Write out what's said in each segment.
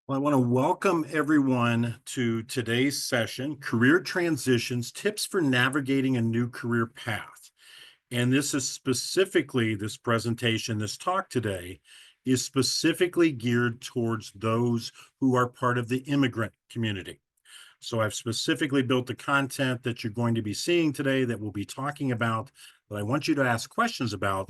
Well, I want to welcome everyone to today's session, Career Transitions, Tips for Navigating a New Career Path. And this is specifically, this presentation, this talk today is specifically geared towards those who are part of the immigrant community. So I've specifically built the content that you're going to be seeing today that we'll be talking about, that I want you to ask questions about,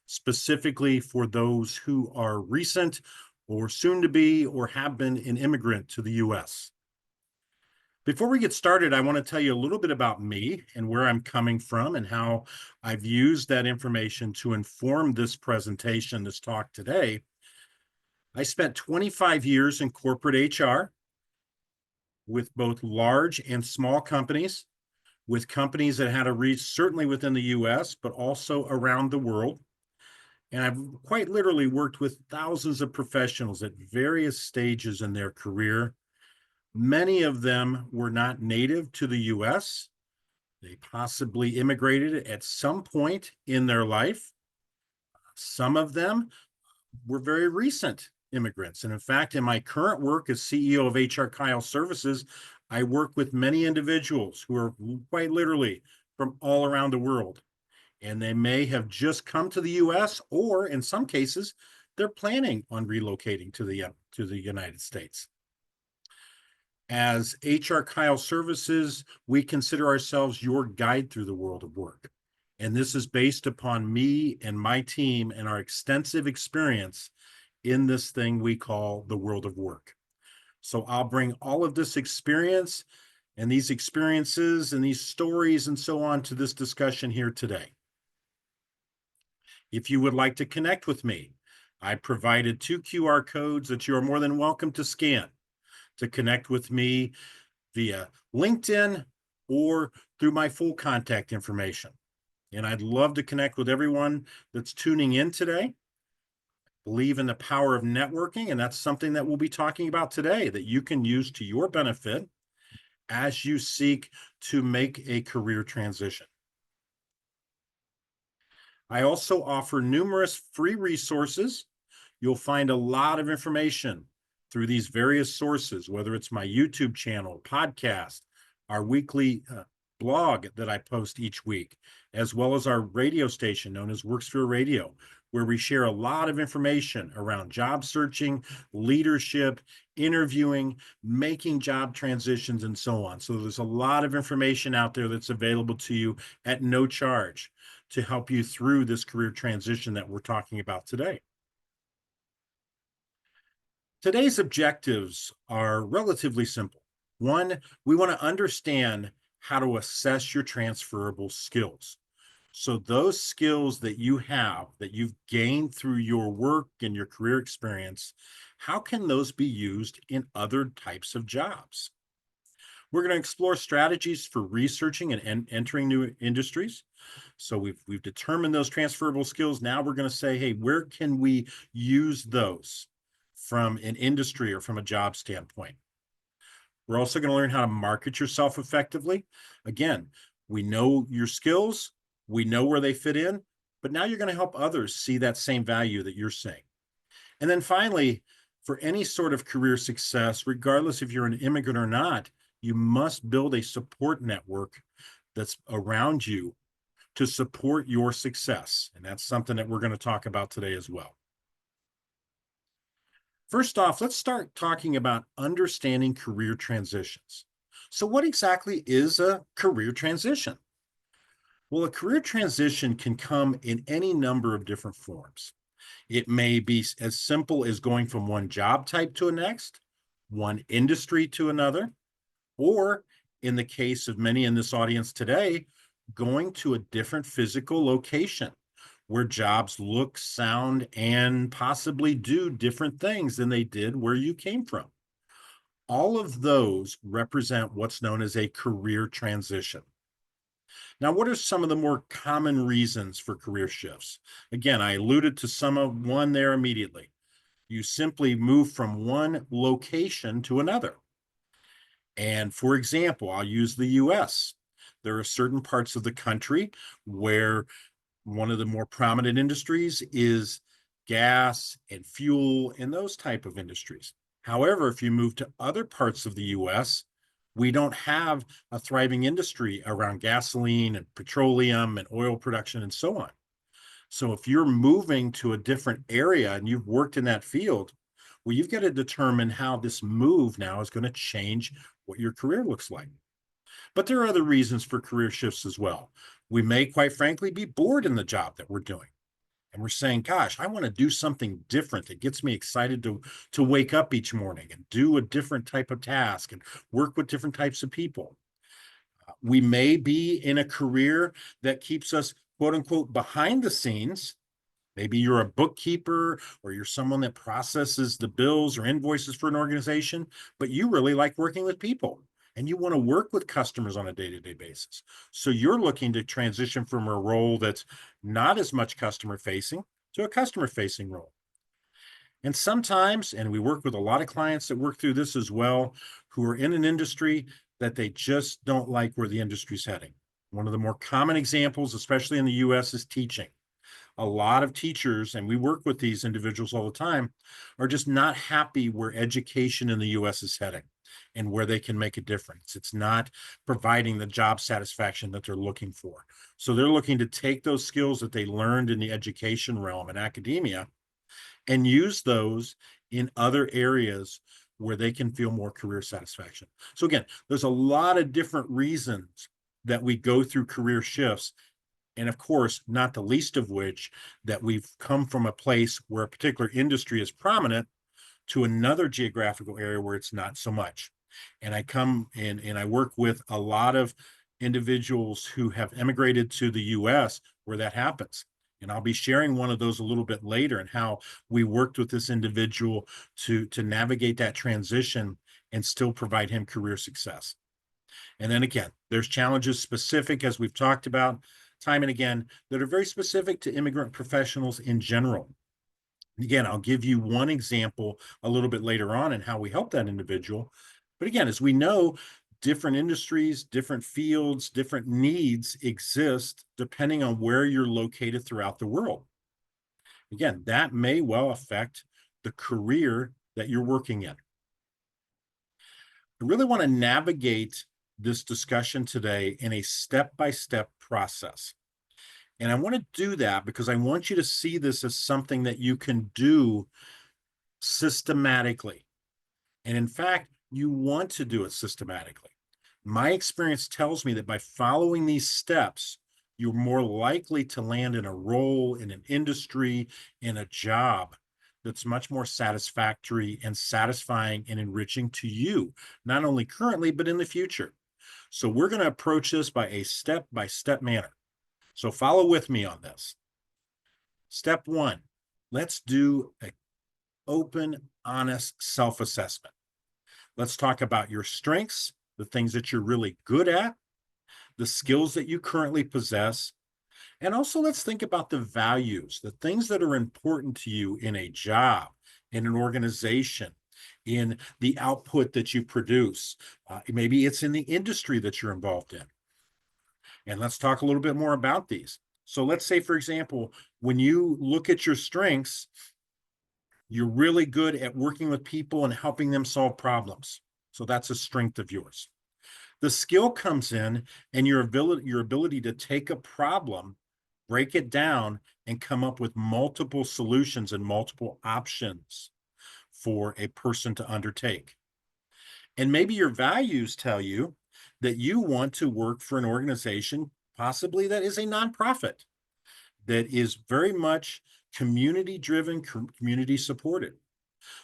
specifically for those who are recent or soon to be or have been an immigrant to the US. Before we get started, I want to tell you a little bit about me and where I'm coming from and how I've used that information to inform this presentation, this talk today. I spent 25 years in corporate HR with both large and small companies, with companies that had a reach certainly within the US, but also around the world. And I've quite literally worked with thousands of professionals at various stages in their career. Many of them were not native to the US. They possibly immigrated at some point in their life. Some of them were very recent immigrants. And in fact, in my current work as CEO of HR Kyle Services, I work with many individuals who are quite literally from all around the world. And they may have just come to the US, or in some cases, they're planning on relocating to the United States. As HR Kyle Services, we consider ourselves your guide through the world of work. And this is based upon me and my team and our extensive experience in this thing we call the world of work. So I'll bring all of this experience and these experiences and these stories and so on to this discussion here today. If you would like to connect with me, I provided 2 QR codes that you are more than welcome to scan to connect with me via LinkedIn or through my full contact information. And I'd love to connect with everyone that's tuning in today. Believe in the power of networking, and that's something that we'll be talking about today that you can use to your benefit as you seek to make a career transition. I also offer numerous free resources. You'll find a lot of information through these various sources, whether it's my YouTube channel, podcast, our weekly blog that I post each week, as well as our radio station known as Worksphere Radio, where we share a lot of information around job searching, leadership, interviewing, making job transitions, and so on. So there's a lot of information out there that's available to you at no charge to help you through this career transition that we're talking about today. Today's objectives are relatively simple. One, we want to understand how to assess your transferable skills. So those skills that you have, that you've gained through your work and your career experience, how can those be used in other types of jobs? We're going to explore strategies for researching and entering new industries. So we've determined those transferable skills. Now we're going to say, hey, where can we use those from an industry or from a job standpoint? We're also going to learn how to market yourself effectively. Again, we know your skills, we know where they fit in, but now you're going to help others see that same value that you're seeing. And then finally, for any sort of career success, regardless if you're an immigrant or not, you must build a support network that's around you to support your success. And that's something that we're going to talk about today as well. First off, let's start talking about understanding career transitions. So, what exactly is a career transition? Well, a career transition can come in any number of different forms. It may be as simple as going from one job type to a next, one industry to another, or in the case of many in this audience today, going to a different physical location where jobs look, sound, and possibly do different things than they did where you came from. All of those represent what's known as a career transition. Now, what are some of the more common reasons for career shifts? Again, I alluded to some of one there immediately. You simply move from one location to another. And for example, I'll use the US. There are certain parts of the country where one of the more prominent industries is gas and fuel and those type of industries. However, if you move to other parts of the US, we don't have a thriving industry around gasoline and petroleum and oil production and so on. So if you're moving to a different area and you've worked in that field, well, you've got to determine how this move now is going to change what your career looks like. But there are other reasons for career shifts as well. We may, quite frankly, be bored in the job that we're doing. And we're saying, gosh, I want to do something different that gets me excited to wake up each morning and do a different type of task and work with different types of people. We may be in a career that keeps us, quote unquote, behind the scenes. Maybe you're a bookkeeper or you're someone that processes the bills or invoices for an organization, but you really like working with people and you want to work with customers on a day-to-day basis. So you're looking to transition from a role that's not as much customer facing to a customer facing role. And sometimes, and we work with a lot of clients that work through this as well, who are in an industry that they just don't like where the industry's heading. One of the more common examples, especially in the US, is teaching. A lot of teachers, and we work with these individuals all the time, are just not happy where education in the US is heading and where they can make a difference. It's not providing the job satisfaction that they're looking for. So they're looking to take those skills that they learned in the education realm and academia and use those in other areas where they can feel more career satisfaction. So again, there's a lot of different reasons that we go through career shifts. And of course, not the least of which that we've come from a place where a particular industry is prominent to another geographical area where it's not so much. And I come in and I work with a lot of individuals who have emigrated to the US where that happens. And I'll be sharing one of those a little bit later and how we worked with this individual to navigate that transition and still provide him career success. And then again, there's challenges specific, as we've talked about time and again, that are very specific to immigrant professionals in general. Again, I'll give you one example a little bit later on and how we help that individual. But again, as we know, different industries, different fields, different needs exist depending on where you're located throughout the world. Again, that may well affect the career that you're working in. I really want to navigate this discussion today in a step-by-step process. And I want to do that because I want you to see this as something that you can do systematically. And in fact, you want to do it systematically. My experience tells me that by following these steps, you're more likely to land in a role, in an industry, in a job that's much more satisfactory and satisfying and enriching to you, not only currently, but in the future. So we're going to approach this by a step-by-step manner. So follow with me on this. Step one, let's do an open, honest self-assessment. Let's talk about your strengths, the things that you're really good at, the skills that you currently possess, and also let's think about the values, the things that are important to you in a job, in an organization, in the output that you produce. Maybe it's in the industry that you're involved in. And let's talk a little bit more about these. So let's say, for example, when you look at your strengths, you're really good at working with people and helping them solve problems. So that's a strength of yours. The skill comes in and your ability to take a problem, break it down, and come up with multiple solutions and multiple options for a person to undertake. And maybe your values tell you that you want to work for an organization, possibly that is a nonprofit, that is very much community driven, community supported.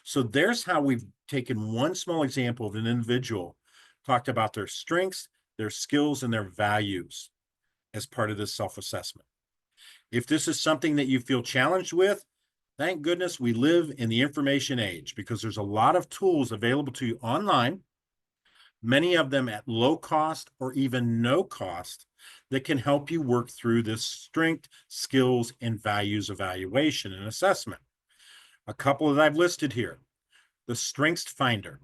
So there's how we've taken one small example of an individual, talked about their strengths, their skills, and their values as part of this self assessment. If this is something that you feel challenged with, thank goodness we live in the information age because there's a lot of tools available to you online, many of them at low cost or even no cost, that can help you work through this strength, skills, and values evaluation and assessment. A couple that I've listed here, the Strengths Finder.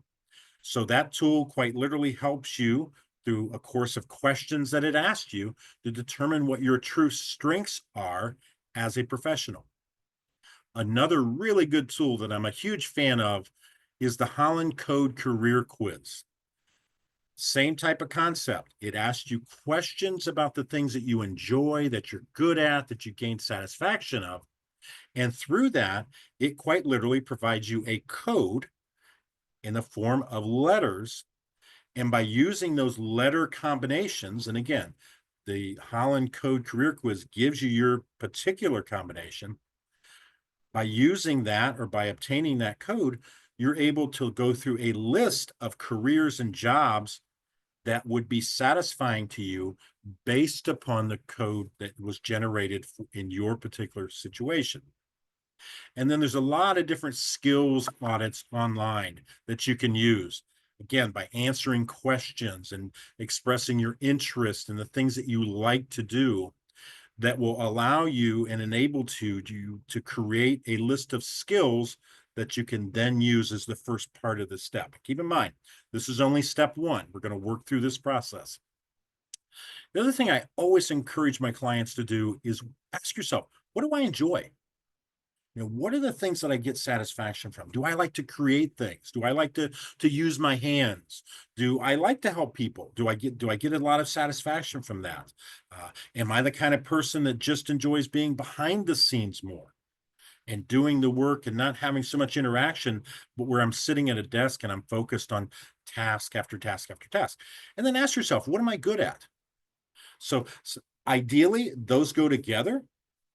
So that tool quite literally helps you through a course of questions that it asks you to determine what your true strengths are as a professional. Another really good tool that I'm a huge fan of is the Holland Code Career Quiz. Same type of concept. It asks you questions about the things that you enjoy, that you're good at, that you gain satisfaction of. And through that, it quite literally provides you a code in the form of letters. And by using those letter combinations, and again, the Holland Code Career Quiz gives you your particular combination. By using that or by obtaining that code, you're able to go through a list of careers and jobs that would be satisfying to you based upon the code that was generated in your particular situation. And then there's a lot of different skills audits online that you can use. Again, by answering questions and expressing your interest in the things that you like to do, that will allow you and enable you to create a list of skills that you can then use as the first part of the step. Keep in mind, this is only step one. We're going to work through this process. The other thing I always encourage my clients to do is ask yourself, what do I enjoy? What are the things that I get satisfaction from? Do I like to create things? Do I like to use my hands? Do I like to help people? Do I get a lot of satisfaction from that? Am I the kind of person that just enjoys being behind the scenes more and doing the work and not having so much interaction, but where I'm sitting at a desk and I'm focused on task after task after task? And then ask yourself, what am I good at? So ideally, those go together,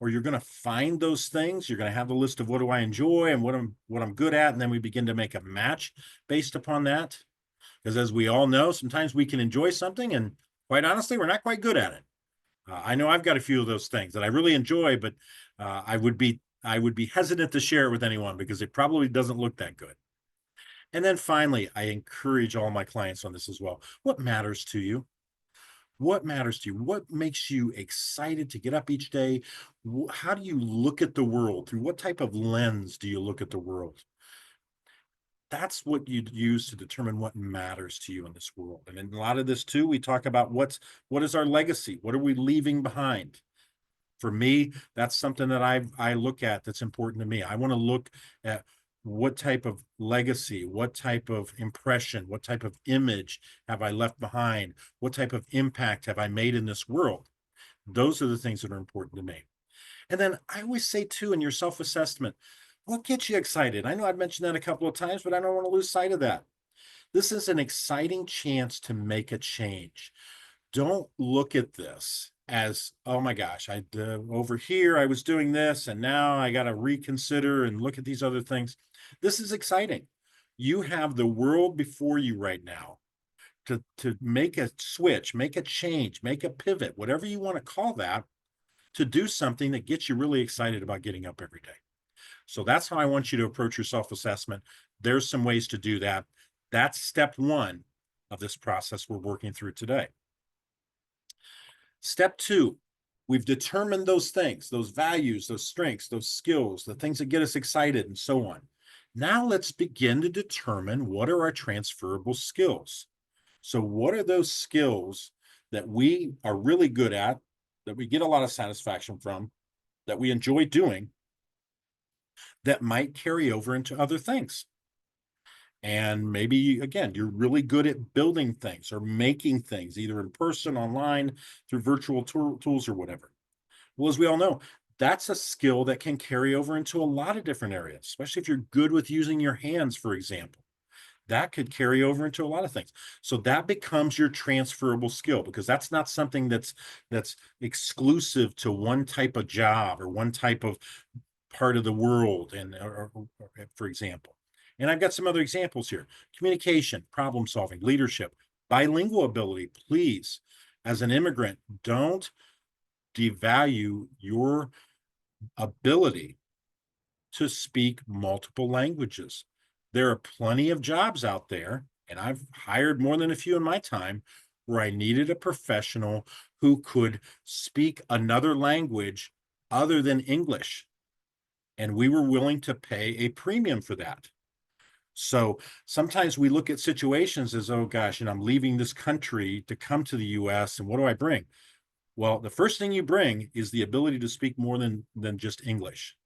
or you're going to find those things. You're going to have the list of what do I enjoy and what I'm good at, and then we begin to make a match based upon that. Because as we all know, sometimes we can enjoy something, and quite honestly, we're not quite good at it. I know I've got a few of those things that I really enjoy, but I would be hesitant to share it with anyone because it probably doesn't look that good. And then finally, I encourage all my clients on this as well. What matters to you? What matters to you? What makes you excited to get up each day? How do you look at the world? Through what type of lens do you look at the world? That's what you'd use to determine what matters to you in this world. And in a lot of this too, we talk about what is our legacy? What are we leaving behind? For me, that's something that I look at that's important to me. I want to look at what type of legacy, what type of impression, what type of image have I left behind? What type of impact have I made in this world? Those are the things that are important to me. And then I always say too, in your self-assessment, what gets you excited? I know I've mentioned that a couple of times, but I don't want to lose sight of that. This is an exciting chance to make a change. Don't look at this as, oh my gosh, over here I was doing this and now I got to reconsider and look at these other things. This is exciting. You have the world before you right now to make a switch, make a change, make a pivot, whatever you want to call that, to do something that gets you really excited about getting up every day. So that's how I want you to approach your self-assessment. There's some ways to do that. That's step one of this process we're working through today. Step two, we've determined those things, those values, those strengths, those skills, the things that get us excited, and so on. Now let's begin to determine what are our transferable skills. So what are those skills that we are really good at, that we get a lot of satisfaction from, that we enjoy doing, that might carry over into other things? And maybe, again, you're really good at building things or making things, either in person, online, through virtual tools or whatever. Well, as we all know, that's a skill that can carry over into a lot of different areas, especially if you're good with using your hands, for example. That could carry over into a lot of things. So that becomes your transferable skill, because that's not something that's exclusive to one type of job or one type of part of the world, and for example. And I've got some other examples here: communication, problem solving, leadership, bilingual ability. Please, as an immigrant, don't devalue your ability to speak multiple languages. There are plenty of jobs out there, and I've hired more than a few in my time, where I needed a professional who could speak another language other than English. And we were willing to pay a premium for that. So sometimes we look at situations as, oh gosh, I'm leaving this country to come to the US, and what do I bring? Well, the first thing you bring is the ability to speak more than just English.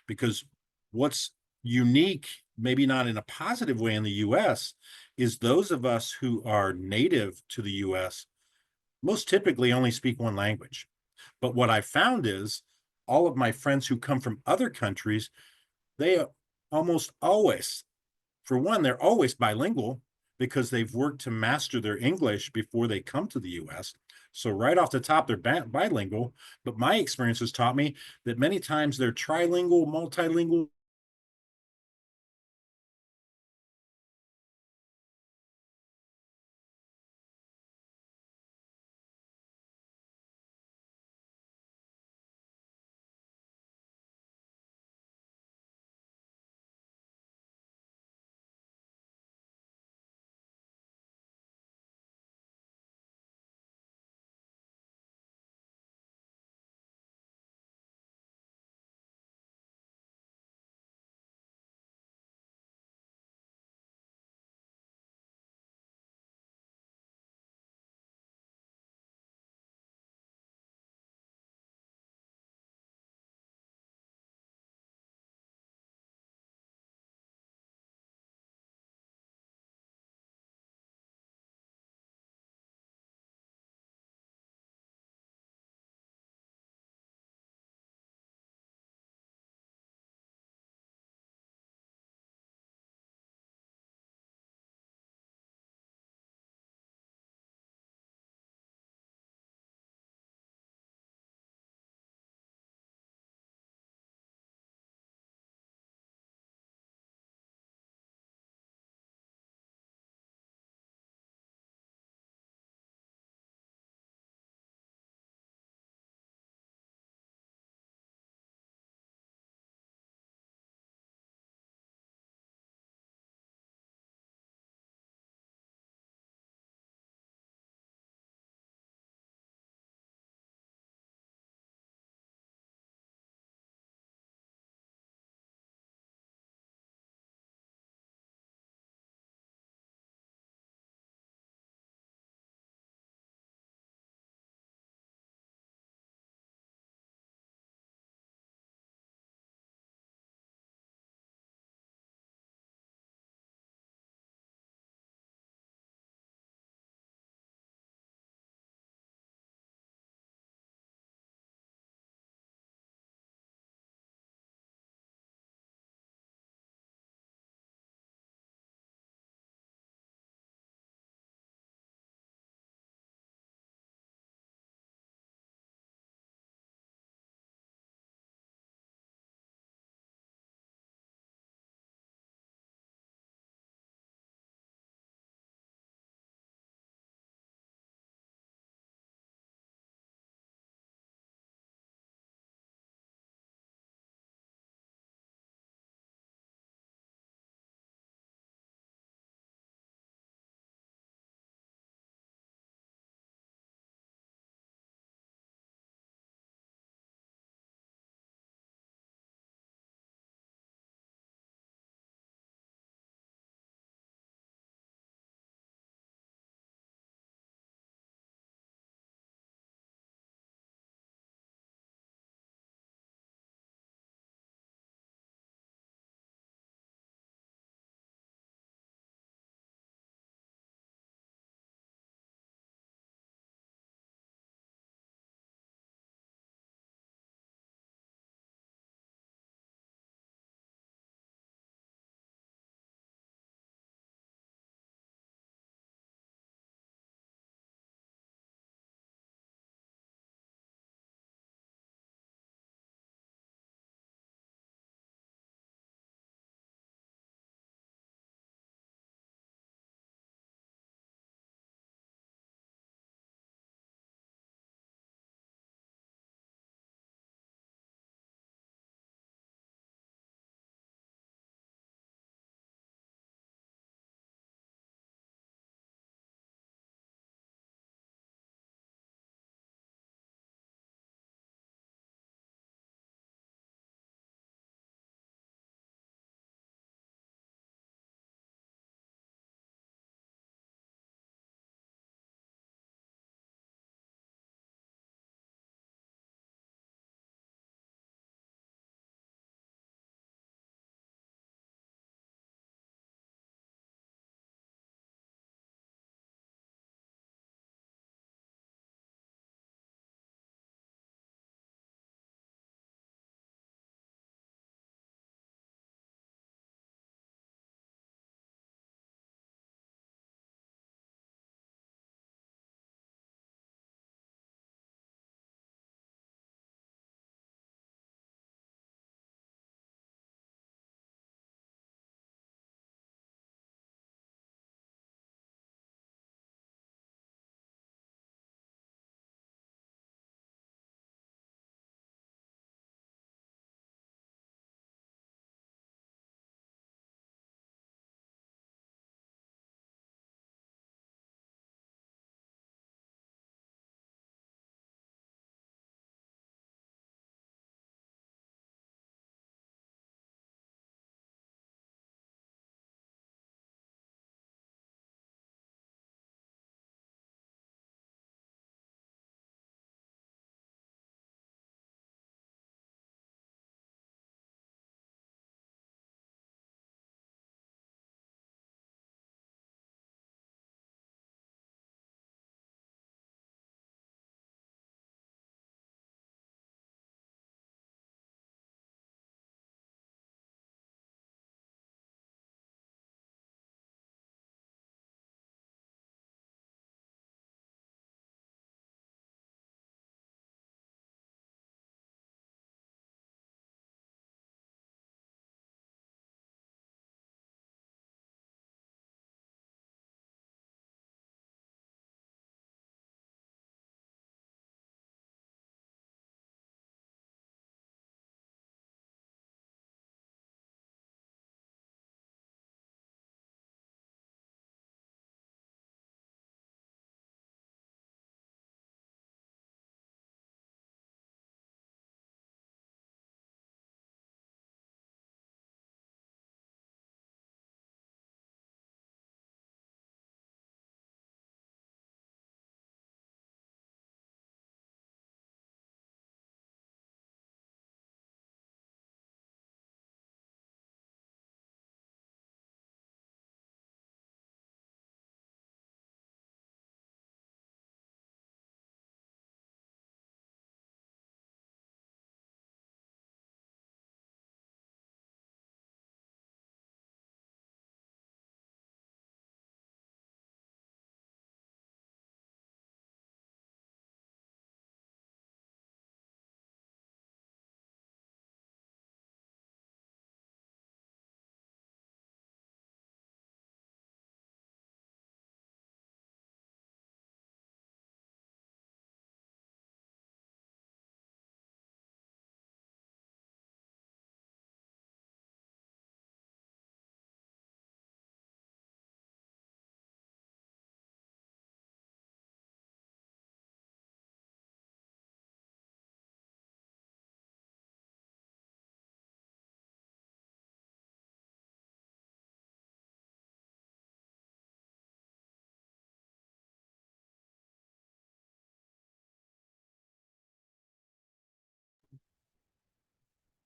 Because what's unique maybe not in a positive way in the US, is those of us who are native to the US most typically only speak one language. But what I found is all of my friends who come from other countries, they almost always, for one, they're always bilingual because they've worked to master their English before they come to the US. So right off the top, they're bilingual. But my experience has taught me that many times they're trilingual, multilingual,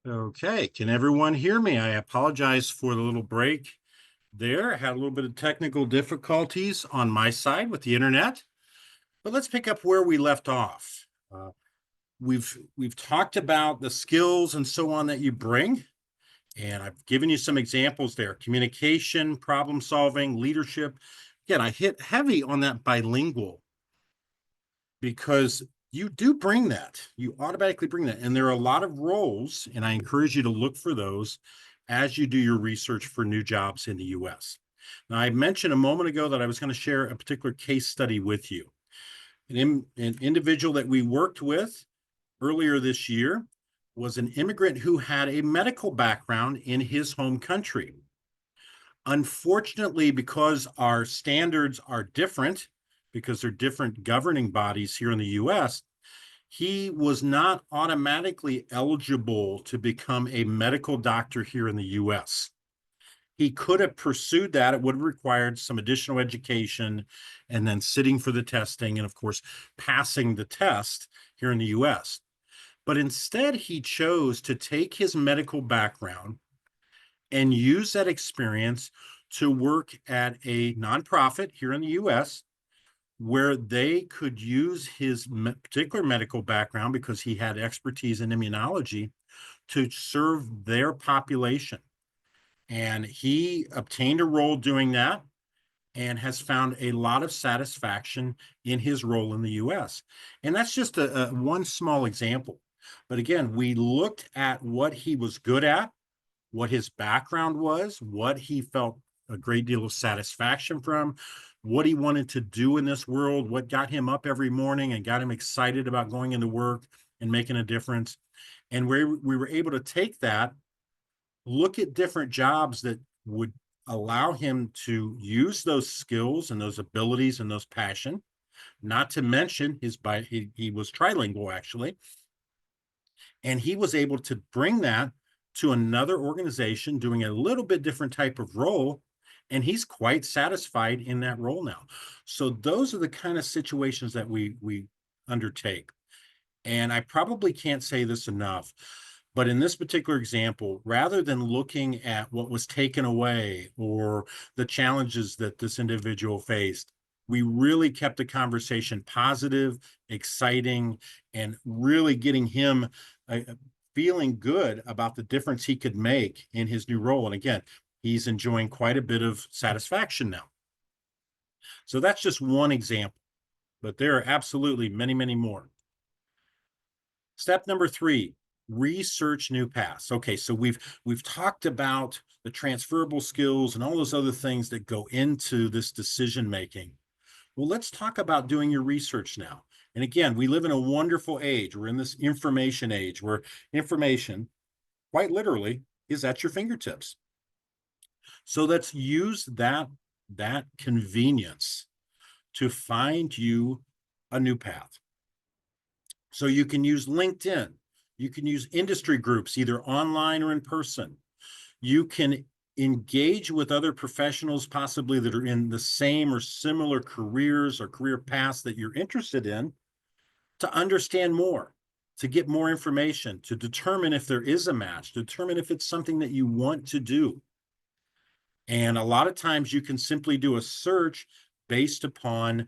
Okay, can everyone hear me? I apologize for the little break there. I had a little bit of technical difficulties on my side with the internet, but let's pick up where we left off. We've talked about the skills and so on that you bring, and I've given you some examples there: communication, problem solving, leadership. Again, I hit heavy on that bilingual because you do bring that. You automatically bring that. And there are a lot of roles, and I encourage you to look for those as you do your research for new jobs in the US. Now, I mentioned a moment ago that I was going to share a particular case study with you. An individual that we worked with earlier this year was an immigrant who had a medical background in his home country. Unfortunately, because our standards are different, because they're different governing bodies here in the US, he was not automatically eligible to become a medical doctor here in the US. He could have pursued that. It would have required some additional education and then sitting for the testing and, of course, passing the test here in the US. But instead, he chose to take his medical background and use that experience to work at a nonprofit here in the US where they could use his particular medical background because he had expertise in immunology to serve their population. And he obtained a role doing that and has found a lot of satisfaction in his role in the US. And that's just a one small example. But again, we looked at what he was good at, what his background was, what he felt a great deal of satisfaction from, what he wanted to do in this world, what got him up every morning and got him excited about going into work and making a difference. And we were able to take that, look at different jobs that would allow him to use those skills and those abilities and those passion, not to mention he was trilingual actually, and he was able to bring that to another organization doing a little bit different type of role. And he's quite satisfied in that role now. So those are the kind of situations that we undertake. And I probably can't say this enough, but in this particular example, rather than looking at what was taken away or the challenges that this individual faced, we really kept the conversation positive, exciting, and really getting him feeling good about the difference he could make in his new role. And again, he's enjoying quite a bit of satisfaction now. So that's just one example, but there are absolutely many, many more. Step number 3, research new paths. Okay, so we've talked about the transferable skills and all those other things that go into this decision making. Well, let's talk about doing your research now. And again, we live in a wonderful age. We're in this information age where information, quite literally, is at your fingertips. So let's use that convenience to find you a new path. So you can use LinkedIn. You can use industry groups, either online or in person. You can engage with other professionals, possibly that are in the same or similar careers or career paths that you're interested in, to understand more, to get more information, to determine if there is a match, to determine if it's something that you want to do. And a lot of times you can simply do a search based upon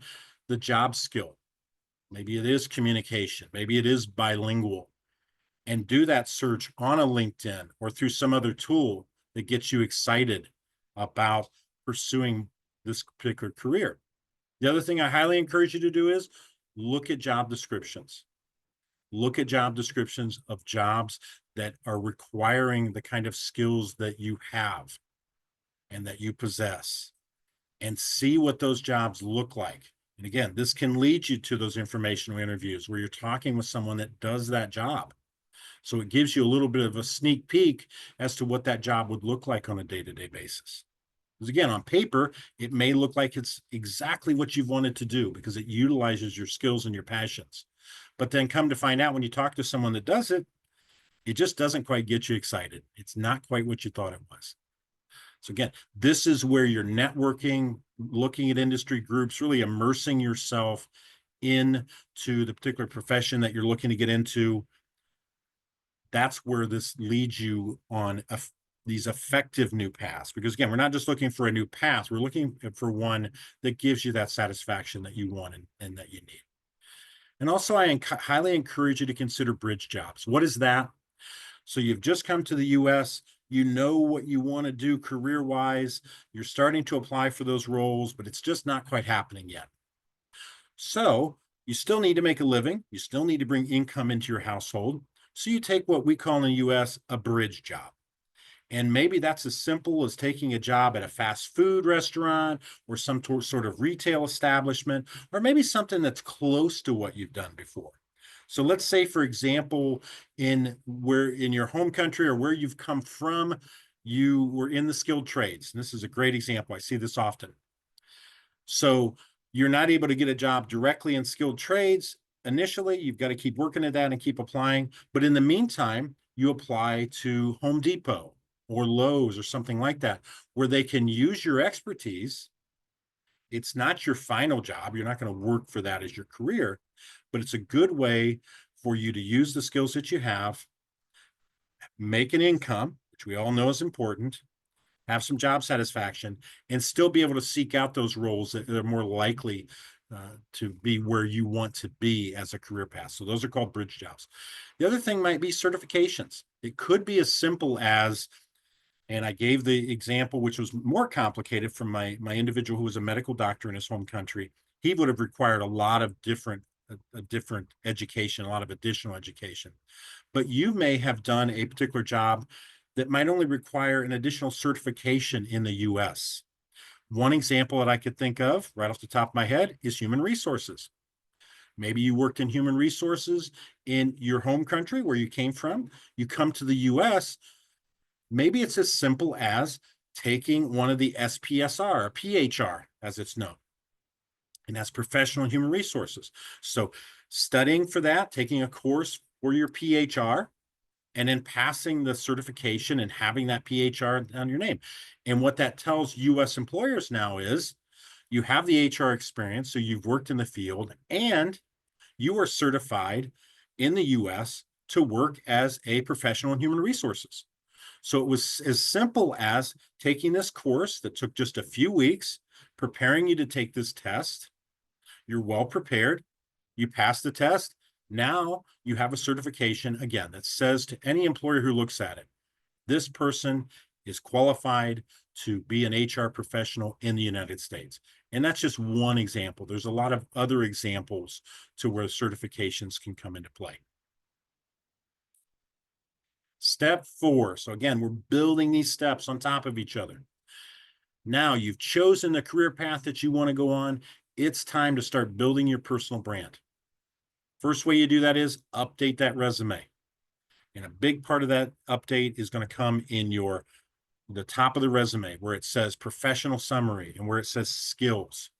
the job skill. Maybe it is communication, maybe it is bilingual, and do that search on a LinkedIn or through some other tool that gets you excited about pursuing this particular career. The other thing I highly encourage you to do is look at job descriptions. Look at job descriptions of jobs that are requiring the kind of skills that you have and that you possess, and see what those jobs look like. And again, this can lead you to those informational interviews where you're talking with someone that does that job. So it gives you a little bit of a sneak peek as to what that job would look like on a day-to-day basis. Because again, on paper, it may look like it's exactly what you've wanted to do because it utilizes your skills and your passions. But then come to find out when you talk to someone that does it, it just doesn't quite get you excited. It's not quite what you thought it was. So again, this is where you're networking, looking at industry groups, really immersing yourself into the particular profession that you're looking to get into. That's where this leads you on these effective new paths. Because again, we're not just looking for a new path, we're looking for one that gives you that satisfaction that you want and that you need. And also, I highly encourage you to consider bridge jobs. What is that? So you've just come to the US, you know what you want to do career wise, you're starting to apply for those roles, but it's just not quite happening yet. So you still need to make a living, you still need to bring income into your household. So you take what we call in the US a bridge job. And maybe that's as simple as taking a job at a fast food restaurant or some sort of retail establishment, or maybe something that's close to what you've done before. So let's say, for example, in your home country or where you've come from, you were in the skilled trades. And this is a great example. I see this often. So you're not able to get a job directly in skilled trades. Initially, you've got to keep working at that and keep applying. But in the meantime, you apply to Home Depot or Lowe's or something like that, where they can use your expertise. It's not your final job. You're not going to work for that as your career, but it's a good way for you to use the skills that you have, make an income, which we all know is important, have some job satisfaction, and still be able to seek out those roles that are more likely to be where you want to be as a career path. So those are called bridge jobs. The other thing might be certifications. It could be as simple as, and I gave the example, which was more complicated from my individual who was a medical doctor in his home country. He would have required a lot of different education, a lot of additional education. But you may have done a particular job that might only require an additional certification in the US. One example that I could think of right off the top of my head is human resources. Maybe you worked in human resources in your home country where you came from. You come to the US, maybe it's as simple as taking one of the SPSR, or PHR, as it's known, and that's professional human resources. So studying for that, taking a course for your PHR, and then passing the certification and having that PHR on your name. And what that tells US employers now is you have the HR experience, so you've worked in the field, and you are certified in the US to work as a professional in human resources. So it was as simple as taking this course that took just a few weeks, preparing you to take this test. You're well prepared. You pass the test. Now you have a certification, again, that says to any employer who looks at it, this person is qualified to be an HR professional in the United States. And that's just one example. There's a lot of other examples to where certifications can come into play. Step 4. So again, we're building these steps on top of each other. Now you've chosen the career path that you want to go on. It's time to start building your personal brand. First way you do that is update that resume. And a big part of that update is going to come in the top of the resume where it says professional summary and where it says skills.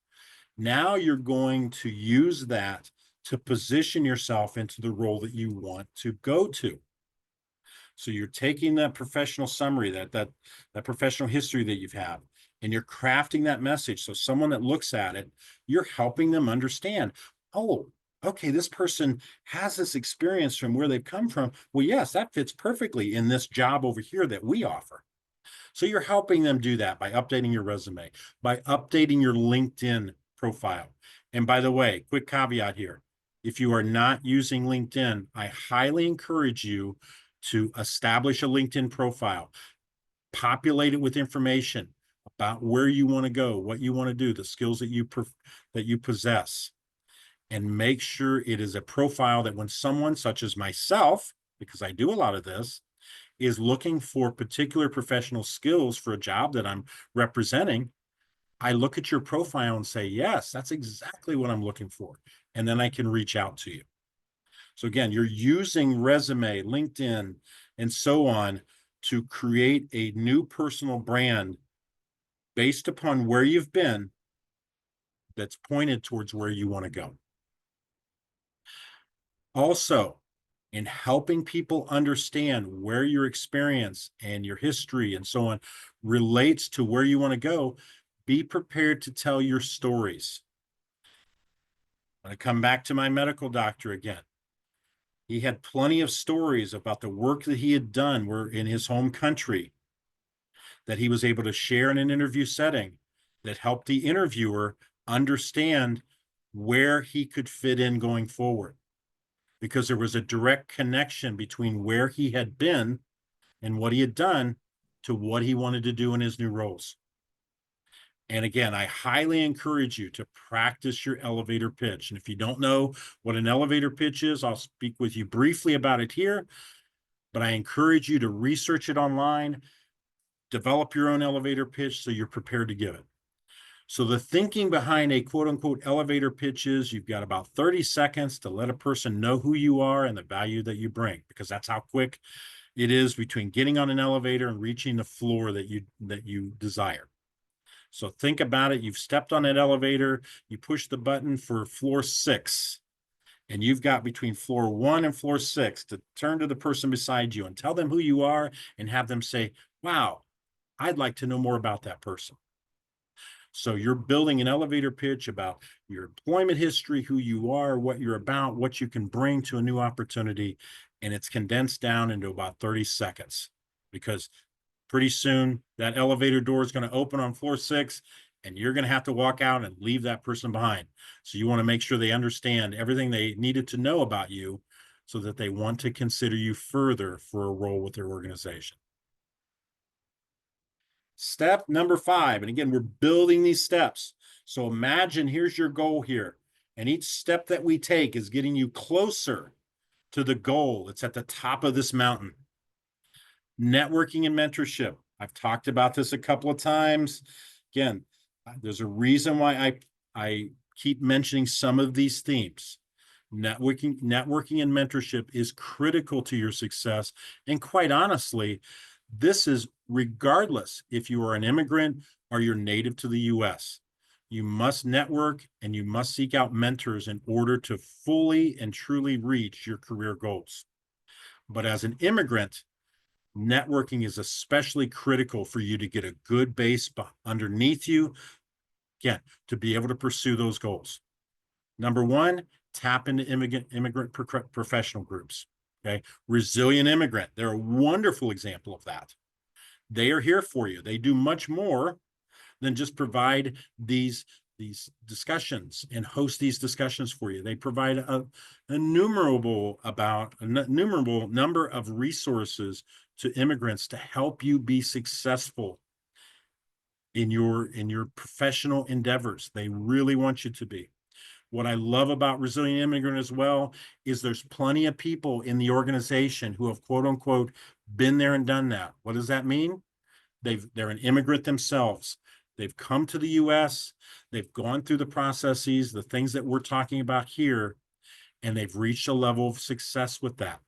Now you're going to use that to position yourself into the role that you want to go to. So you're taking that professional summary, that professional history that you've had, and you're crafting that message. So someone that looks at it, you're helping them understand, oh, okay, this person has this experience from where they've come from. Well, yes, that fits perfectly in this job over here that we offer. So you're helping them do that by updating your resume, by updating your LinkedIn profile. And by the way, quick caveat here. If you are not using LinkedIn, I highly encourage you to establish a LinkedIn profile, populate it with information about where you want to go, what you want to do, the skills that you possess, and make sure it is a profile that when someone such as myself, because I do a lot of this, is looking for particular professional skills for a job that I'm representing, I look at your profile and say, yes, that's exactly what I'm looking for. And then I can reach out to you. So again, you're using resume, LinkedIn, and so on to create a new personal brand based upon where you've been that's pointed towards where you want to go. Also, in helping people understand where your experience and your history and so on relates to where you want to go, be prepared to tell your stories. I'm going to come back to my medical doctor again. He had plenty of stories about the work that he had done where in his home country that he was able to share in an interview setting that helped the interviewer understand where he could fit in going forward, because there was a direct connection between where he had been and what he had done to what he wanted to do in his new roles. And again, I highly encourage you to practice your elevator pitch. And if you don't know what an elevator pitch is, I'll speak with you briefly about it here, but I encourage you to research it online, develop your own elevator pitch so you're prepared to give it. So the thinking behind a quote unquote elevator pitch is you've got about 30 seconds to let a person know who you are and the value that you bring, because that's how quick it is between getting on an elevator and reaching the floor that you desire. So think about it. You've stepped on an elevator, you push the button for floor 6, and you've got between floor 1 and floor 6 to turn to the person beside you and tell them who you are and have them say, wow, I'd like to know more about that person. So you're building an elevator pitch about your employment history, who you are, what you're about, what you can bring to a new opportunity, and it's condensed down into about 30 seconds, because pretty soon that elevator door is going to open on floor 6 and you're going to have to walk out and leave that person behind. So you want to make sure they understand everything they needed to know about you so that they want to consider you further for a role with their organization. Step number 5, and again, we're building these steps. So imagine here's your goal here, and each step that we take is getting you closer to the goal. It's at the top of this mountain. Networking and mentorship. I've talked about this a couple of times. Again, there's a reason why I keep mentioning some of these themes. Networking and mentorship is critical to your success. And quite honestly, this is regardless if you are an immigrant or you're native to the US. You must network and you must seek out mentors in order to fully and truly reach your career goals. But as an immigrant, networking is especially critical for you to get a good base underneath you, again, to be able to pursue those goals. Number 1, tap into immigrant professional groups. Okay, Resilient Immigrant, they're a wonderful example of that. They are here for you. They do much more than just provide these discussions and host these discussions for you. They provide a innumerable number of resources to immigrants to help you be successful in your professional endeavors. They really want you to be. What I love about Resilient Immigrant as well is there's plenty of people in the organization who have quote unquote been there and done that. What does that mean? They're an immigrant themselves. They've come to the US, they've gone through the processes, the things that we're talking about here, and they've reached a level of success with that.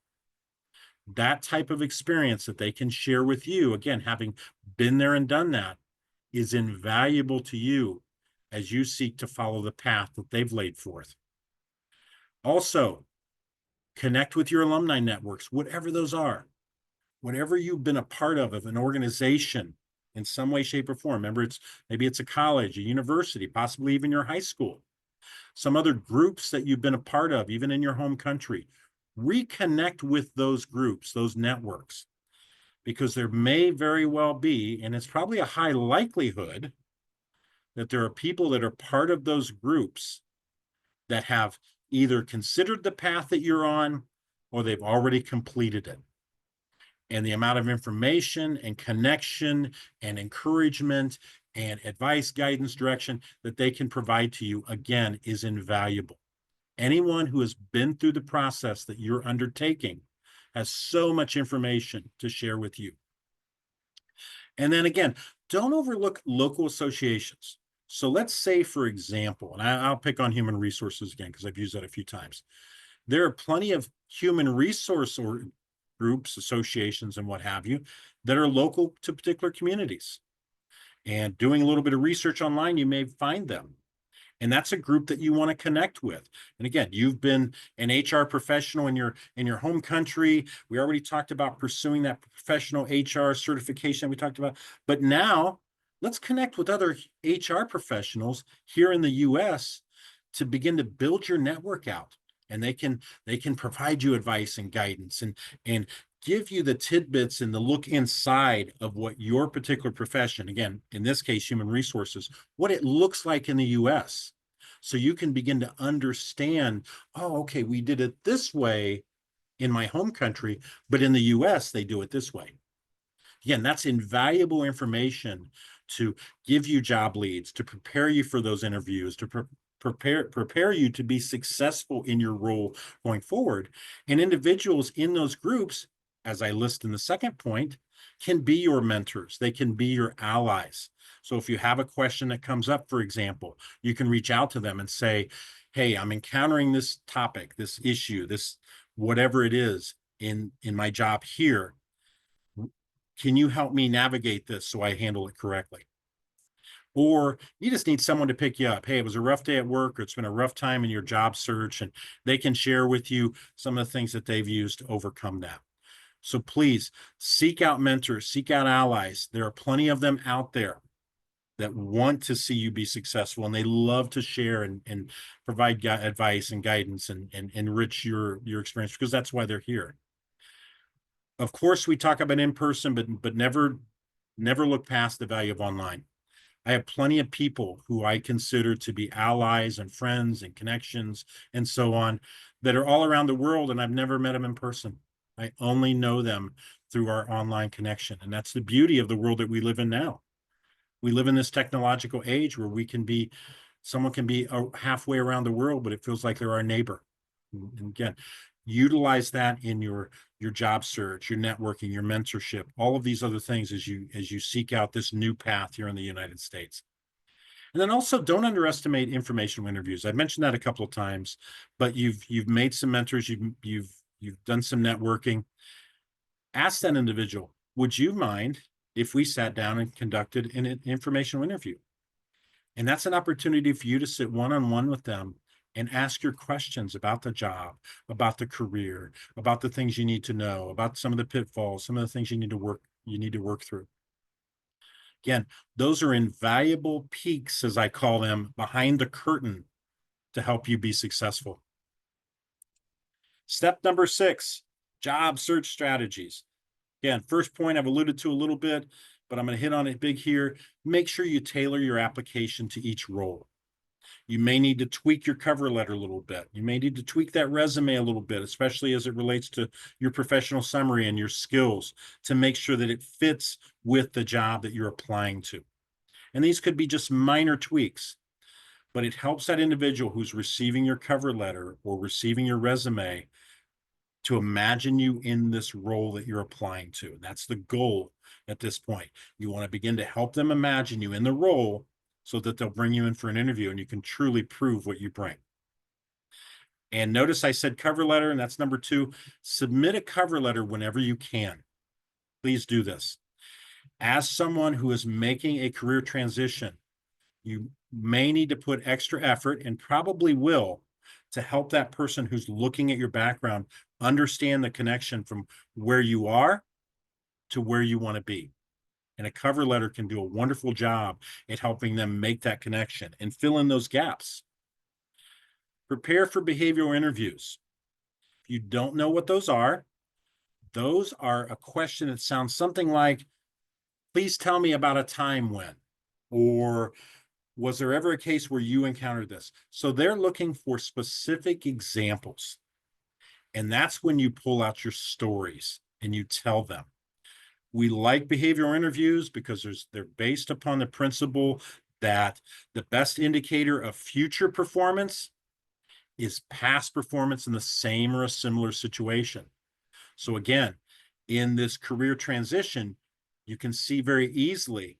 That type of experience that they can share with you, again, having been there and done that, is invaluable to you as you seek to follow the path that they've laid forth. Also, connect with your alumni networks, whatever those are. Whatever you've been a part of an organization in some way, shape, or form. Remember, maybe it's a college, a university, possibly even your high school, some other groups that you've been a part of, even in your home country. Reconnect with those groups, those networks, because there may very well be, and it's probably a high likelihood, that there are people that are part of those groups that have either considered the path that you're on or they've already completed it. And the amount of information and connection and encouragement and advice, guidance, direction that they can provide to you, again, is invaluable. Anyone who has been through the process that you're undertaking has so much information to share with you. And then again, don't overlook local associations. So let's say, for example, and I'll pick on human resources again, because I've used that a few times. There are plenty of human resource or groups, associations, and what have you, that are local to particular communities. And doing a little bit of research online, you may find them. And that's a group that you want to connect with. And again, you've been an HR professional in your home country. We already talked about pursuing that professional HR certification we talked about. But now let's connect with other HR professionals here in the US to begin to build your network out and they can provide you advice and guidance and give you the tidbits and the look inside of what your particular profession, again, in this case, human resources, what it looks like in the US. So you can begin to understand, oh, okay, we did it this way in my home country, but in the US, they do it this way. Again, that's invaluable information to give you job leads, to prepare you for those interviews, to prepare you to be successful in your role going forward. And individuals in those groups, as I list in the second point, can be your mentors. They can be your allies. So if you have a question that comes up, for example, you can reach out to them and say, hey, I'm encountering this topic, this issue, this whatever it is in my job here. Can you help me navigate this so I handle it correctly? Or you just need someone to pick you up. Hey, it was a rough day at work, or it's been a rough time in your job search, and they can share with you some of the things that they've used to overcome that. So please seek out mentors, seek out allies. There are plenty of them out there that want to see you be successful, and they love to share and provide advice and guidance and enrich your experience, because that's why they're here. Of course, we talk about in person, but never look past the value of online. I have plenty of people who I consider to be allies and friends and connections and so on that are all around the world, and I've never met them in person. I only know them through our online connection. And that's the beauty of the world that we live in now. We live in this technological age where someone can be halfway around the world, but it feels like they're our neighbor. And again, utilize that in your job search, your networking, your mentorship, all of these other things as you seek out this new path here in the United States. And then also, don't underestimate informational interviews. I've mentioned that a couple of times, but you've made some mentors, you've done some networking. Ask that individual, would you mind if we sat down and conducted an informational interview? And that's an opportunity for you to sit one-on-one with them and ask your questions about the job, about the career, about the things you need to know, about some of the pitfalls, some of the things you need to work through. Again, those are invaluable peeks, as I call them, behind the curtain to help you be successful. Step number 6, job search strategies. Again, first point I've alluded to a little bit, but I'm going to hit on it big here. Make sure you tailor your application to each role. You may need to tweak your cover letter a little bit. You may need to tweak that resume a little bit, especially as it relates to your professional summary and your skills, to make sure that it fits with the job that you're applying to. And these could be just minor tweaks, but it helps that individual who's receiving your cover letter or receiving your resume to imagine you in this role that you're applying to. That's the goal at this point. You want to begin to help them imagine you in the role so that they'll bring you in for an interview and you can truly prove what you bring. And notice I said cover letter, and that's number 2. Submit a cover letter whenever you can. Please do this. As someone who is making a career transition, you may need to put extra effort, and probably will, to help that person who's looking at your background understand the connection from where you are to where you want to be. And a cover letter can do a wonderful job at helping them make that connection and fill in those gaps. Prepare for behavioral interviews. If you don't know what those are a question that sounds something like, please tell me about a time when, or was there ever a case where you encountered this? So they're looking for specific examples. And that's when you pull out your stories and you tell them. We like behavioral interviews because they're based upon the principle that the best indicator of future performance is past performance in the same or a similar situation. So again, in this career transition, you can see very easily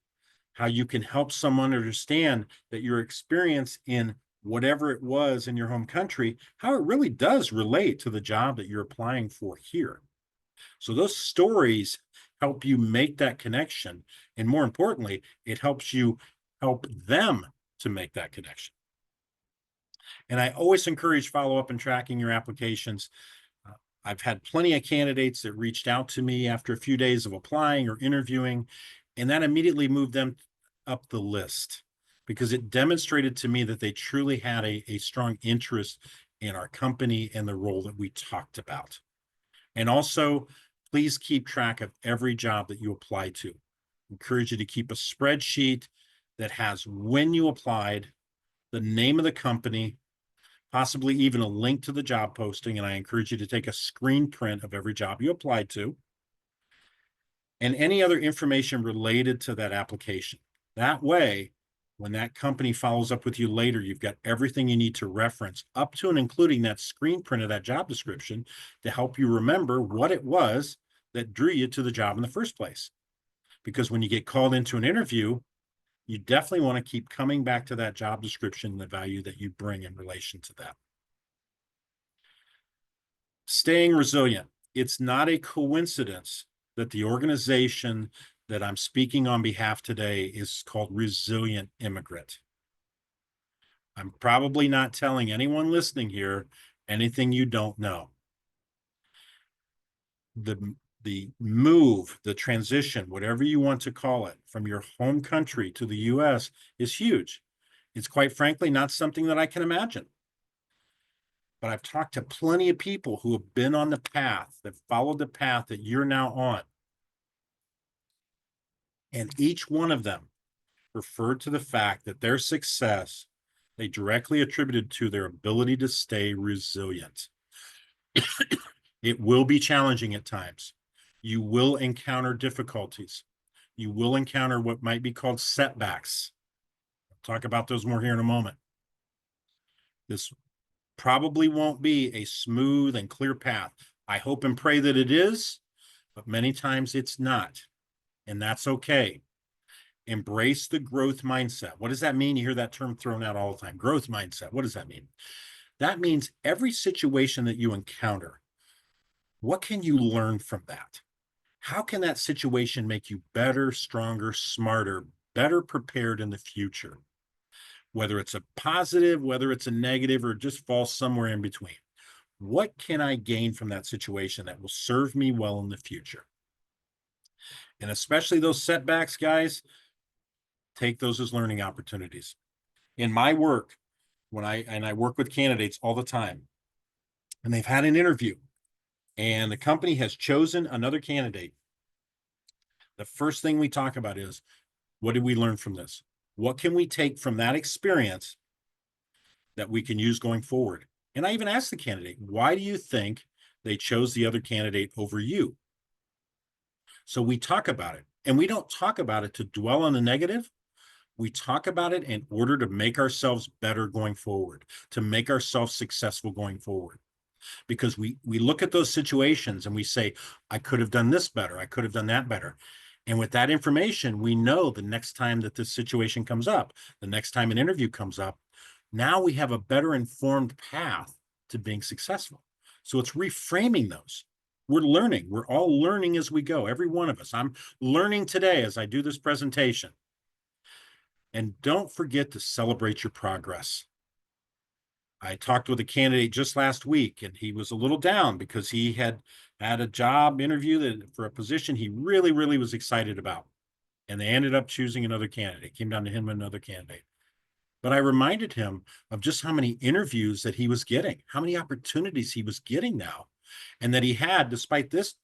how you can help someone understand that your experience in whatever it was in your home country, how it really does relate to the job that you're applying for here. So those stories help you make that connection. And more importantly, it helps you help them to make that connection. And I always encourage follow-up and tracking your applications. I've had plenty of candidates that reached out to me after a few days of applying or interviewing, and that immediately moved them up the list because it demonstrated to me that they truly had a strong interest in our company and the role that we talked about. And also, please keep track of every job that you apply to. Encourage you to keep a spreadsheet that has when you applied, the name of the company, possibly even a link to the job posting. And I encourage you to take a screen print of every job you applied to and any other information related to that application. That way, when that company follows up with you later, you've got everything you need to reference up to and including that screen print of that job description to help you remember what it was that drew you to the job in the first place. Because when you get called into an interview, you definitely want to keep coming back to that job description and the value that you bring in relation to that. Staying resilient. It's not a coincidence that the organization that I'm speaking on behalf today is called Resilient Immigrant. I'm probably not telling anyone listening here anything you don't know. The move, the transition, whatever you want to call it, from your home country to the US is huge. It's quite frankly not something that I can imagine. But I've talked to plenty of people who have been on the path, that followed the path that you're now on. And each one of them referred to the fact that their success, they directly attributed to their ability to stay resilient. It will be challenging at times. You will encounter difficulties. You will encounter what might be called setbacks. I'll talk about those more here in a moment. This probably won't be a smooth and clear path. I hope and pray that it is, but many times it's not. And that's okay. Embrace the growth mindset. What does that mean? You hear that term thrown out all the time. Growth mindset. What does that mean? That means every situation that you encounter, what can you learn from that? How can that situation make you better, stronger, smarter, better prepared in the future? Whether it's a positive, whether it's a negative, or just falls somewhere in between. What can I gain from that situation that will serve me well in the future? And especially those setbacks, guys, take those as learning opportunities. In my work, when I work with candidates all the time, and they've had an interview, and the company has chosen another candidate, the first thing we talk about is, what did we learn from this? What can we take from that experience that we can use going forward? And I even ask the candidate, why do you think they chose the other candidate over you? So we talk about it, and we don't talk about it to dwell on the negative. We talk about it in order to make ourselves better going forward, to make ourselves successful going forward. Because we look at those situations and we say, I could have done this better. I could have done that better. And with that information, we know the next time that this situation comes up, the next time an interview comes up, now we have a better informed path to being successful. So it's reframing those. We're learning. We're all learning as we go, every one of us. I'm learning today as I do this presentation. And don't forget to celebrate your progress. I talked with a candidate just last week, and he was a little down because he had a job interview for a position he really, really was excited about. And they ended up choosing another candidate. Came down to him and another candidate. But I reminded him of just how many interviews that he was getting, how many opportunities he was getting now, and that he had, despite this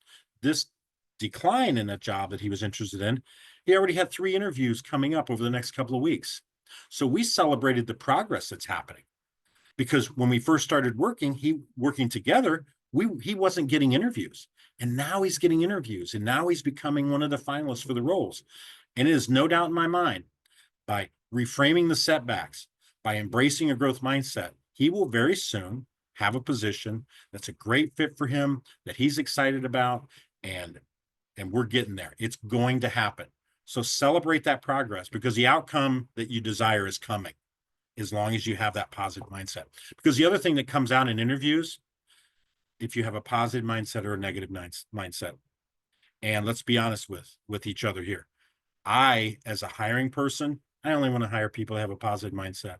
decline in a job that he was interested in, he already had 3 interviews coming up over the next couple of weeks. So we celebrated the progress that's happening. Because when we first started working together, he wasn't getting interviews. And now he's getting interviews. And now he's becoming one of the finalists for the roles. And it is no doubt in my mind, by reframing the setbacks, by embracing a growth mindset, he will very soon have a position that's a great fit for him, that he's excited about, and we're getting there. It's going to happen. So celebrate that progress, because the outcome that you desire is coming, as long as you have that positive mindset. Because the other thing that comes out in interviews, if you have a positive mindset or a negative mindset, and let's be honest with each other here. I, as a hiring person, I only want to hire people that have a positive mindset.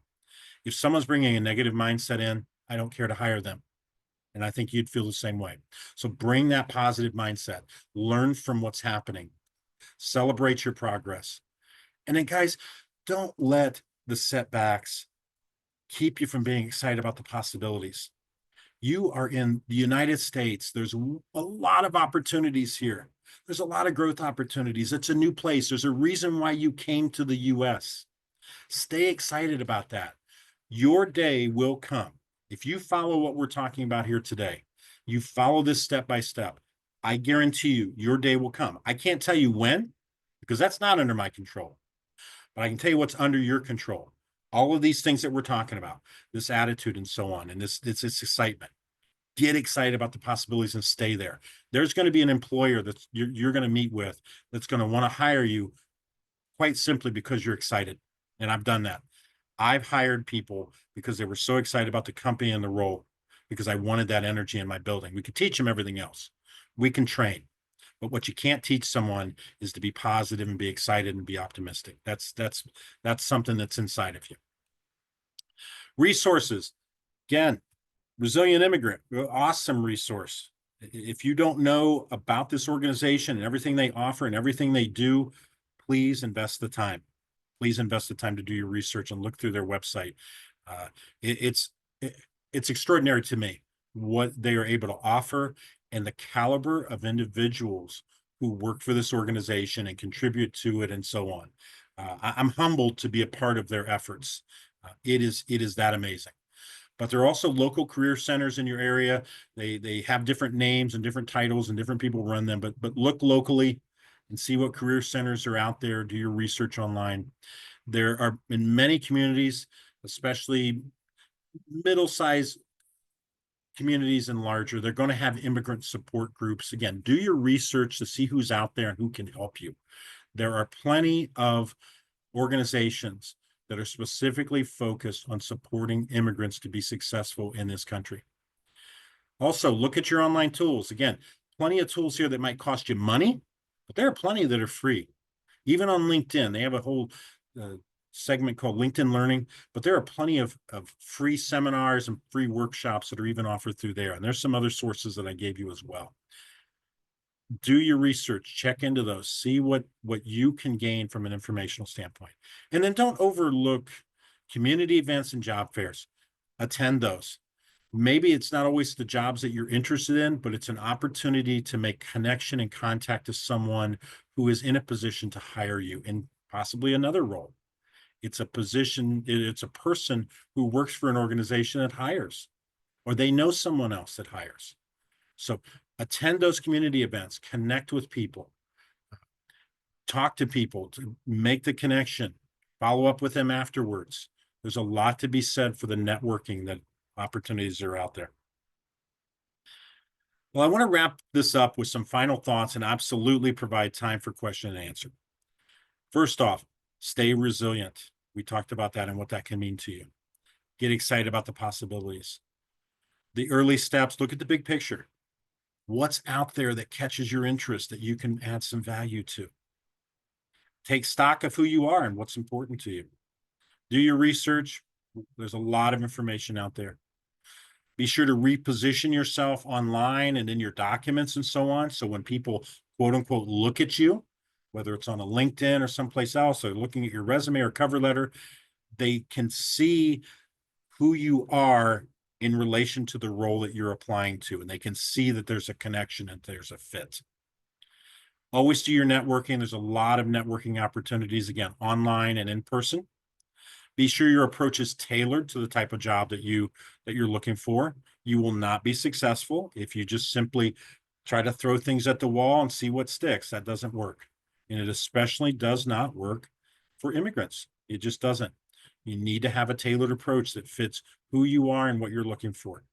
If someone's bringing a negative mindset in, I don't care to hire them. And I think you'd feel the same way. So bring that positive mindset, learn from what's happening, celebrate your progress. And then, guys, don't let the setbacks keep you from being excited about the possibilities. You are in the United States. There's a lot of opportunities here. There's a lot of growth opportunities. It's a new place. There's a reason why you came to the US. Stay excited about that. Your day will come. If you follow what we're talking about here today, you follow this step by step, I guarantee you, your day will come. I can't tell you when, because that's not under my control, but I can tell you what's under your control. All of these things that we're talking about, this attitude and so on, and this excitement. Get excited about the possibilities and stay there. There's going to be an employer that you're going to meet with that's going to want to hire you quite simply because you're excited. And I've done that. I've hired people because they were so excited about the company and the role, because I wanted that energy in my building. We could teach them everything else. We can train. But what you can't teach someone is to be positive and be excited and be optimistic. That's something that's inside of you. Resources. Again, Resilient Immigrant, awesome resource. If you don't know about this organization and everything they offer and everything they do, please invest the time. Please invest the time to do your research and look through their website. Uh, it's extraordinary to me what they are able to offer and the caliber of individuals who work for this organization and contribute to it and so on. I'm humbled to be a part of their efforts. It is that amazing. But there are also local career centers in your area. They have different names and different titles and different people run them, but look locally and see what career centers are out there. Do your research online. There are in many communities, especially middle-sized communities and larger, they're going to have immigrant support groups. Again, do your research to see who's out there and who can help you. There are plenty of organizations that are specifically focused on supporting immigrants to be successful in this country. Also, look at your online tools. Again, plenty of tools here that might cost you money, but there are plenty that are free. Even on LinkedIn, they have a whole segment called LinkedIn Learning, but there are plenty of free seminars and free workshops that are even offered through there. And there's some other sources that I gave you as well. Do your research, check into those, see what you can gain from an informational standpoint. And then don't overlook community events and job fairs. Attend those. Maybe it's not always the jobs that you're interested in, but it's an opportunity to make connection and contact to someone who is in a position to hire you in possibly another role. It's a position, it's a person who works for an organization that hires, or they know someone else that hires. So attend those community events, connect with people, talk to people to make the connection, follow up with them afterwards. There's a lot to be said for the networking that opportunities are out there. Well, I want to wrap this up with some final thoughts and absolutely provide time for question and answer. First off, stay resilient. We talked about that and what that can mean to you. Get excited about the possibilities. The early steps, look at the big picture. What's out there that catches your interest that you can add some value to? Take stock of who you are and what's important to you. Do your research. There's a lot of information out there. Be sure to reposition yourself online and in your documents and so on. So when people, quote unquote, look at you, whether it's on a LinkedIn or someplace else, or looking at your resume or cover letter, they can see who you are in relation to the role that you're applying to, and they can see that there's a connection and there's a fit. Always do your networking. There's a lot of networking opportunities, again, online and in person. Be sure your approach is tailored to the type of job that you're looking for. You will not be successful if you just simply try to throw things at the wall and see what sticks. That doesn't work. And it especially does not work for immigrants. It just doesn't. You need to have a tailored approach that fits who you are and what you're looking for.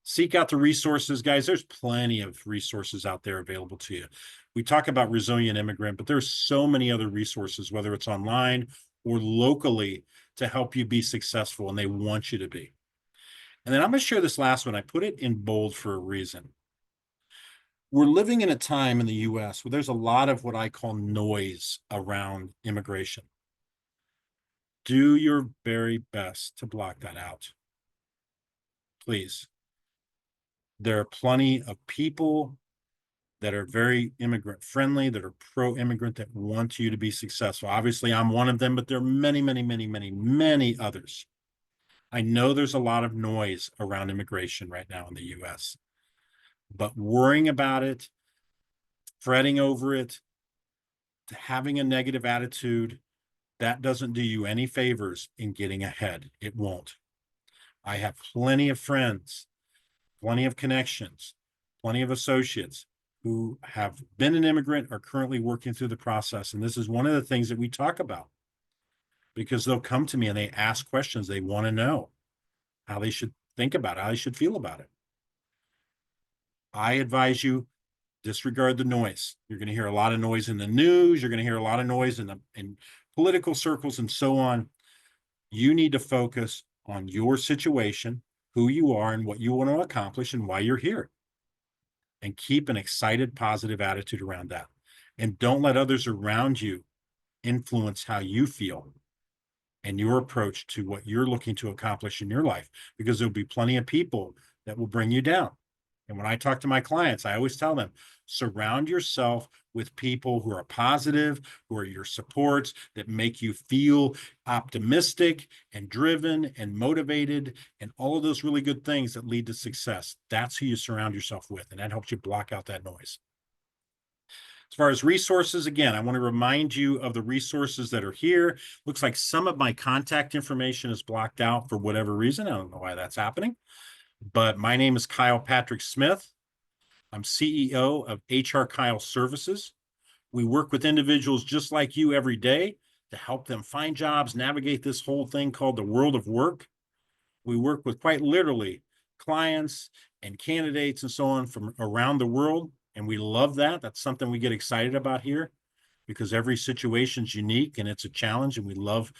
Seek out the resources, guys. There's plenty of resources out there available to you. We talk about Resilient Immigrant, but there's so many other resources, whether it's online or locally, to help you be successful, and they want you to be. And then I'm going to share this last one. I put it in bold for a reason. We're living in a time in the US where there's a lot of what I call noise around immigration. Do your very best to block that out. Please. There are plenty of people that are very immigrant friendly, that are pro-immigrant, that want you to be successful. Obviously, I'm one of them, but there are many, many, many, many, many others. I know there's a lot of noise around immigration right now in the US, but worrying about it, fretting over it, having a negative attitude, that doesn't do you any favors in getting ahead. It won't. I have plenty of friends, plenty of connections, plenty of associates who have been an immigrant, are currently working through the process. And this is one of the things that we talk about, because they'll come to me and they ask questions. They want to know how they should think about it, how they should feel about it. I advise you, disregard the noise. You're going to hear a lot of noise in the news. You're going to hear a lot of noise in political circles and so on. You need to focus on your situation, who you are, and what you want to accomplish and why you're here. And keep an excited, positive attitude around that. And don't let others around you influence how you feel and your approach to what you're looking to accomplish in your life, because there'll be plenty of people that will bring you down. And when I talk to my clients, I always tell them, surround yourself with people who are positive, who are your supports, that make you feel optimistic and driven and motivated, and all of those really good things that lead to success. That's who you surround yourself with, and that helps you block out that noise. As far as resources, again, I want to remind you of the resources that are here. Looks like some of my contact information is blocked out for whatever reason. I don't know why that's happening. But my name is Kyle Patrick Smith. I'm CEO of HR Kyle Services. We work with individuals just like you every day to help them find jobs, navigate this whole thing called the world of work. We work with, quite literally, clients and candidates and so on from around the world. And we love that. That's something we get excited about here, because every situation is unique and it's a challenge, and we love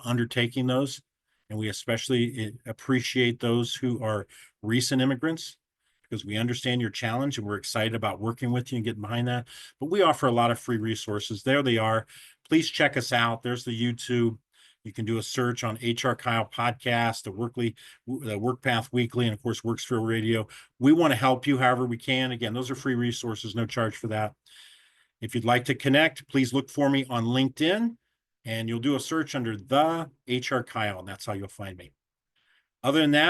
undertaking those. And we especially appreciate those who are recent immigrants, because we understand your challenge and we're excited about working with you and getting behind that. But we offer a lot of free resources. There they are. Please check us out. There's the YouTube. You can do a search on HR Kyle Podcast, the Work Path Weekly, and of course, Worksville Radio. We want to help you however we can. Again, those are free resources, no charge for that. If you'd like to connect, please look for me on LinkedIn, and you'll do a search under the HR Kyle, and that's how you'll find me. Other than that,